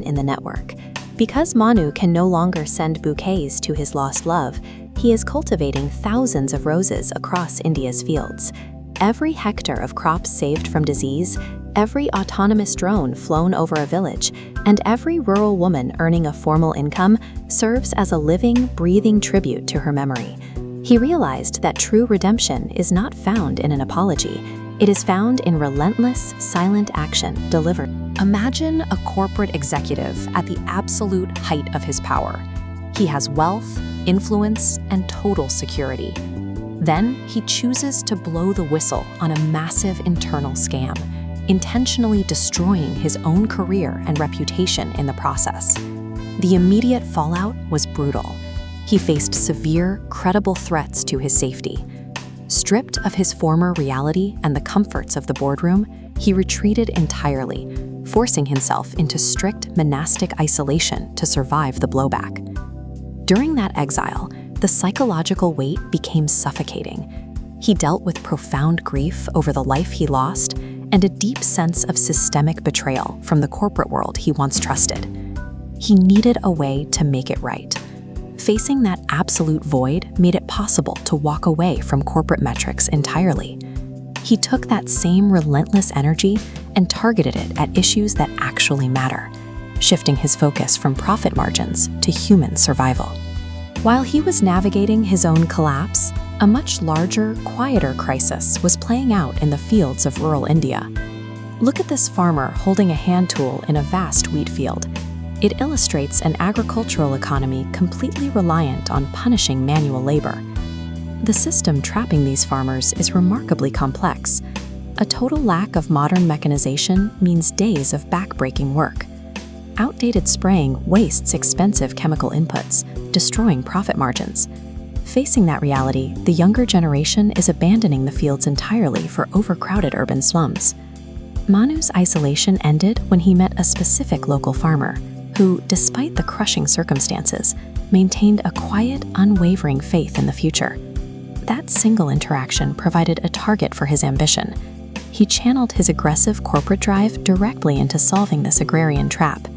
in the network. Because Manu can no longer send bouquets to his lost love, he is cultivating thousands of roses across India's fields. Every hectare of crops saved from disease, every autonomous drone flown over a village, and every rural woman earning a formal income serves as a living, breathing tribute to her memory. He realized that true redemption is not found in an apology. It is found in relentless, silent action delivered. Imagine a corporate executive at the absolute height of his power. He has wealth, influence, and total security. Then he chooses to blow the whistle on a massive internal scam, intentionally destroying his own career and reputation in the process. The immediate fallout was brutal. He faced severe, credible threats to his safety. Stripped of his former reality and the comforts of the boardroom, he retreated entirely, forcing himself into strict monastic isolation to survive the blowback. During that exile, the psychological weight became suffocating. He dealt with profound grief over the life he lost and a deep sense of systemic betrayal from the corporate world he once trusted. He needed a way to make it right. Facing that absolute void made it possible to walk away from corporate metrics entirely. He took that same relentless energy and targeted it at issues that actually matter, shifting his focus from profit margins to human survival. While he was navigating his own collapse, a much larger, quieter crisis was playing out in the fields of rural India. Look at this farmer holding a hand tool in a vast wheat field. It illustrates an agricultural economy completely reliant on punishing manual labor. The system trapping these farmers is remarkably complex. A total lack of modern mechanization means days of back-breaking work. Outdated spraying wastes expensive chemical inputs, destroying profit margins. Facing that reality, the younger generation is abandoning the fields entirely for overcrowded urban slums. Manu's isolation ended when he met a specific local farmer who, despite the crushing circumstances, maintained a quiet, unwavering faith in the future. That single interaction provided a target for his ambition. He channeled his aggressive corporate drive directly into solving this agrarian trap.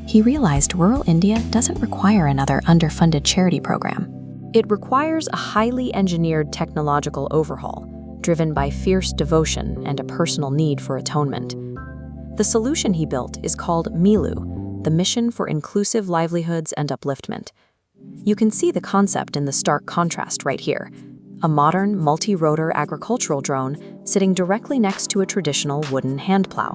He realized rural India doesn't require another underfunded charity program. It requires a highly engineered technological overhaul, driven by fierce devotion and a personal need for atonement. The solution he built is called MILU, the Mission for Inclusive Livelihoods and Upliftment. You can see the concept in the stark contrast right here. A modern, multi-rotor agricultural drone sitting directly next to a traditional wooden hand plow.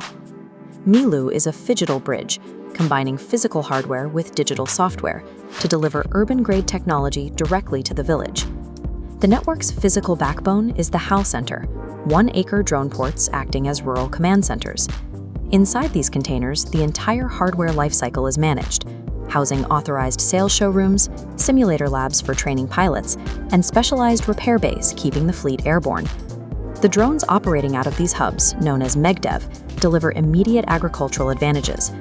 MILU is a phygital bridge, combining physical hardware with digital software to deliver urban-grade technology directly to the village. The network's physical backbone is the HAL Center, 1-acre drone ports acting as rural command centers. Inside these containers, the entire hardware lifecycle is managed, housing authorized sales showrooms, simulator labs for training pilots, and specialized repair bays keeping the fleet airborne. The drones operating out of these hubs, known as MegDev, deliver immediate agricultural advantages.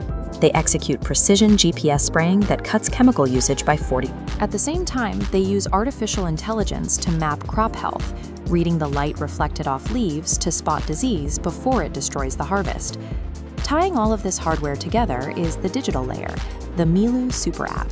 They execute precision GPS spraying that cuts chemical usage by 40%. At the same time, they use artificial intelligence to map crop health, reading the light reflected off leaves to spot disease before it destroys the harvest. Tying all of this hardware together is the digital layer, the MILU Super App.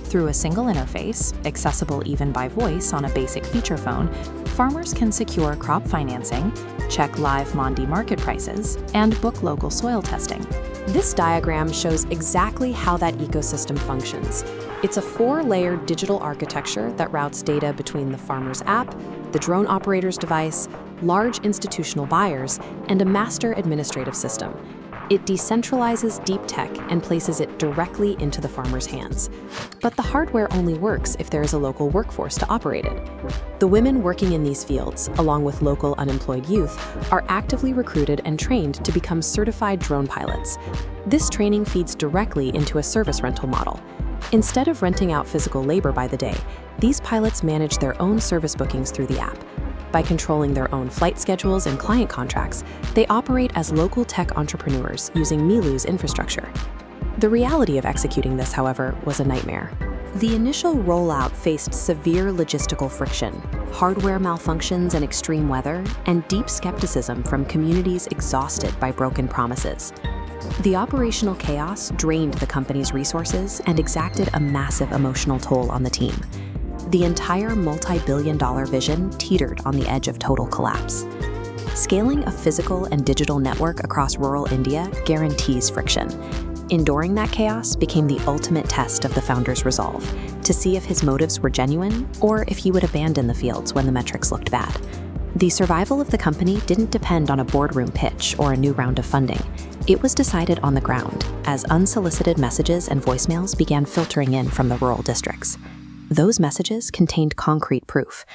Through a single interface, accessible even by voice on a basic feature phone, farmers can secure crop financing, check live Mandi market prices, and book local soil testing. This diagram shows exactly how that ecosystem functions. It's a 4-layered digital architecture that routes data between the farmer's app, the drone operator's device, large institutional buyers, and a master administrative system. It decentralizes deep tech and places it directly into the farmer's hands. But the hardware only works if there is a local workforce to operate it. The women working in these fields, along with local unemployed youth, are actively recruited and trained to become certified drone pilots. This training feeds directly into a service rental model. Instead of renting out physical labor by the day, these pilots manage their own service bookings through the app. By controlling their own flight schedules and client contracts, they operate as local tech entrepreneurs using MILU's infrastructure. The reality of executing this, however, was a nightmare. The initial rollout faced severe logistical friction, hardware malfunctions and extreme weather, and deep skepticism from communities exhausted by broken promises. The operational chaos drained the company's resources and exacted a massive emotional toll on the team. The entire multi-billion-dollar vision teetered on the edge of total collapse. Scaling a physical and digital network across rural India guarantees friction. Enduring that chaos became the ultimate test of the founder's resolve, to see if his motives were genuine or if he would abandon the fields when the metrics looked bad. The survival of the company didn't depend on a boardroom pitch or a new round of funding. It was decided on the ground, as unsolicited messages and voicemails began filtering in from the rural districts. Those messages contained concrete proof.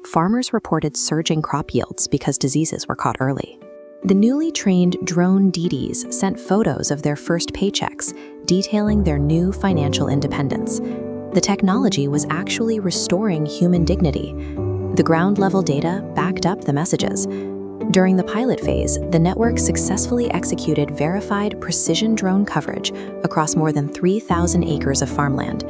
Farmers reported surging crop yields because diseases were caught early. The newly trained drone DDs sent photos of their first paychecks, detailing their new financial independence. The technology was actually restoring human dignity. The ground-level data backed up the messages. During the pilot phase, the network successfully executed verified precision drone coverage across more than 3,000 acres of farmland.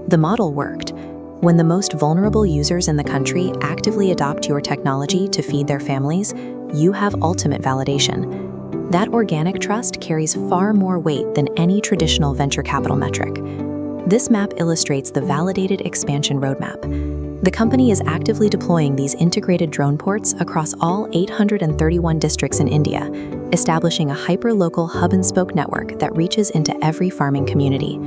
The model worked. When the most vulnerable users in the country actively adopt your technology to feed their families, you have ultimate validation. That organic trust carries far more weight than any traditional venture capital metric. This map illustrates the validated expansion roadmap. The company is actively deploying these integrated drone ports across all 831 districts in India, establishing a hyper-local hub-and-spoke network that reaches into every farming community.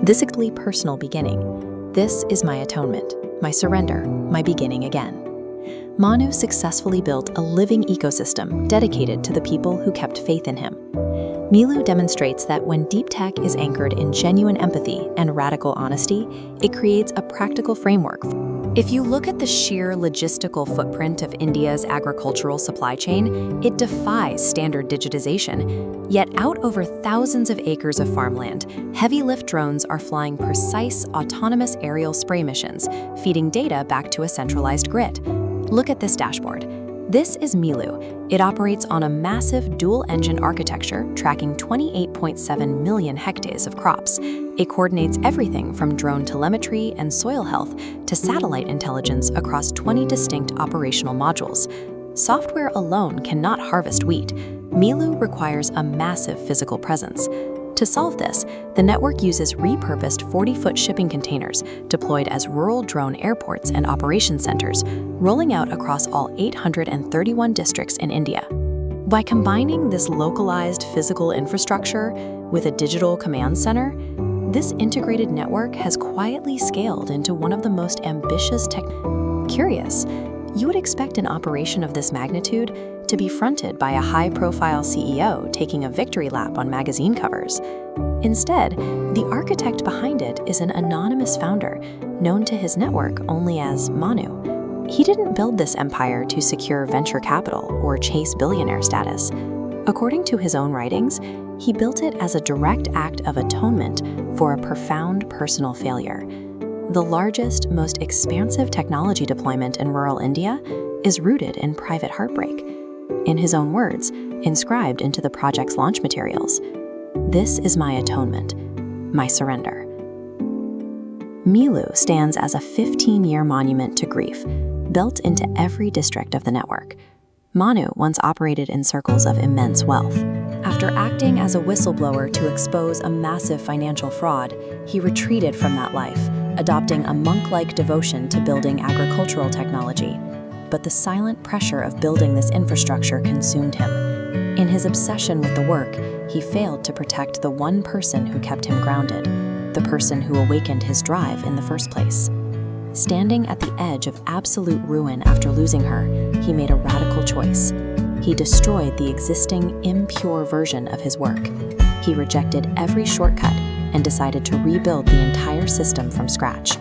This is a personal beginning. This is my atonement, my surrender, my beginning again. Mannu successfully built a living ecosystem dedicated to the people who kept faith in him. MILU demonstrates that when deep tech is anchored in genuine empathy and radical honesty, it creates a practical framework. If you look at the sheer logistical footprint of India's agricultural supply chain, it defies standard digitization. Yet out over thousands of acres of farmland, heavy lift drones are flying precise, autonomous aerial spray missions, feeding data back to a centralized grid. Look at this dashboard. This is MILU. It operates on a massive dual-engine architecture tracking 28.7 million hectares of crops. It coordinates everything from drone telemetry and soil health to satellite intelligence across 20 distinct operational modules. Software alone cannot harvest wheat. MILU requires a massive physical presence. To solve this, the network uses repurposed 40-foot shipping containers deployed as rural drone airports and operation centers, rolling out across all 831 districts in India. By combining this localized physical infrastructure with a digital command center, this integrated network has quietly scaled into one of the most ambitious Curious, you would expect an operation of this magnitude to be fronted by a high-profile CEO taking a victory lap on magazine covers. Instead, the architect behind it is an anonymous founder, known to his network only as Mannu. He didn't build this empire to secure venture capital or chase billionaire status. According to his own writings, he built it as a direct act of atonement for a profound personal failure. The largest, most expansive technology deployment in rural India is rooted in private heartbreak. In his own words, inscribed into the project's launch materials, "This is my atonement, my surrender." MILU stands as a 15-year monument to grief, built into every district of the network. Mannu once operated in circles of immense wealth. After acting as a whistleblower to expose a massive financial fraud, he retreated from that life, adopting a monk-like devotion to building agricultural technology. But the silent pressure of building this infrastructure consumed him. In his obsession with the work, he failed to protect the one person who kept him grounded, the person who awakened his drive in the first place. Standing at the edge of absolute ruin after losing her, he made a radical choice. He destroyed the existing, impure version of his work. He rejected every shortcut and decided to rebuild the entire system from scratch.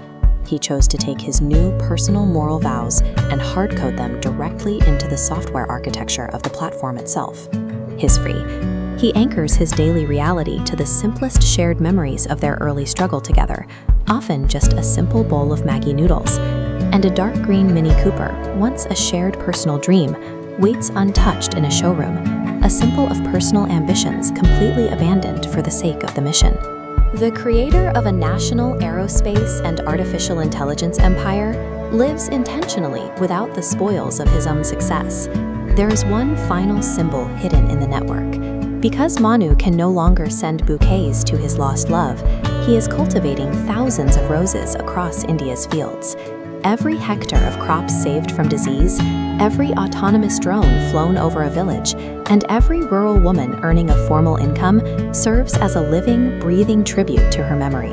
He chose to take his new personal moral vows and hard-code them directly into the software architecture of the platform itself. History. He anchors his daily reality to the simplest shared memories of their early struggle together, often just a simple bowl of Maggi noodles. And a dark green Mini Cooper, once a shared personal dream, waits untouched in a showroom, a symbol of personal ambitions completely abandoned for the sake of the mission. The creator of a national aerospace and artificial intelligence empire lives intentionally without the spoils of his own success. There is one final symbol hidden in the network, Because Mannu can no longer send bouquets to his lost love, he is cultivating thousands of roses across India's fields. Every hectare of crops saved from disease, every autonomous drone flown over a village, and every rural woman earning a formal income serves as a living, breathing tribute to her memory.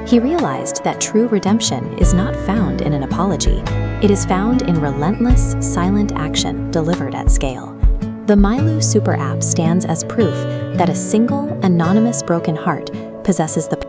He realized that true redemption is not found in an apology. It is found in relentless, silent action delivered at scale. The MILU super app stands as proof that a single, anonymous broken heart possesses the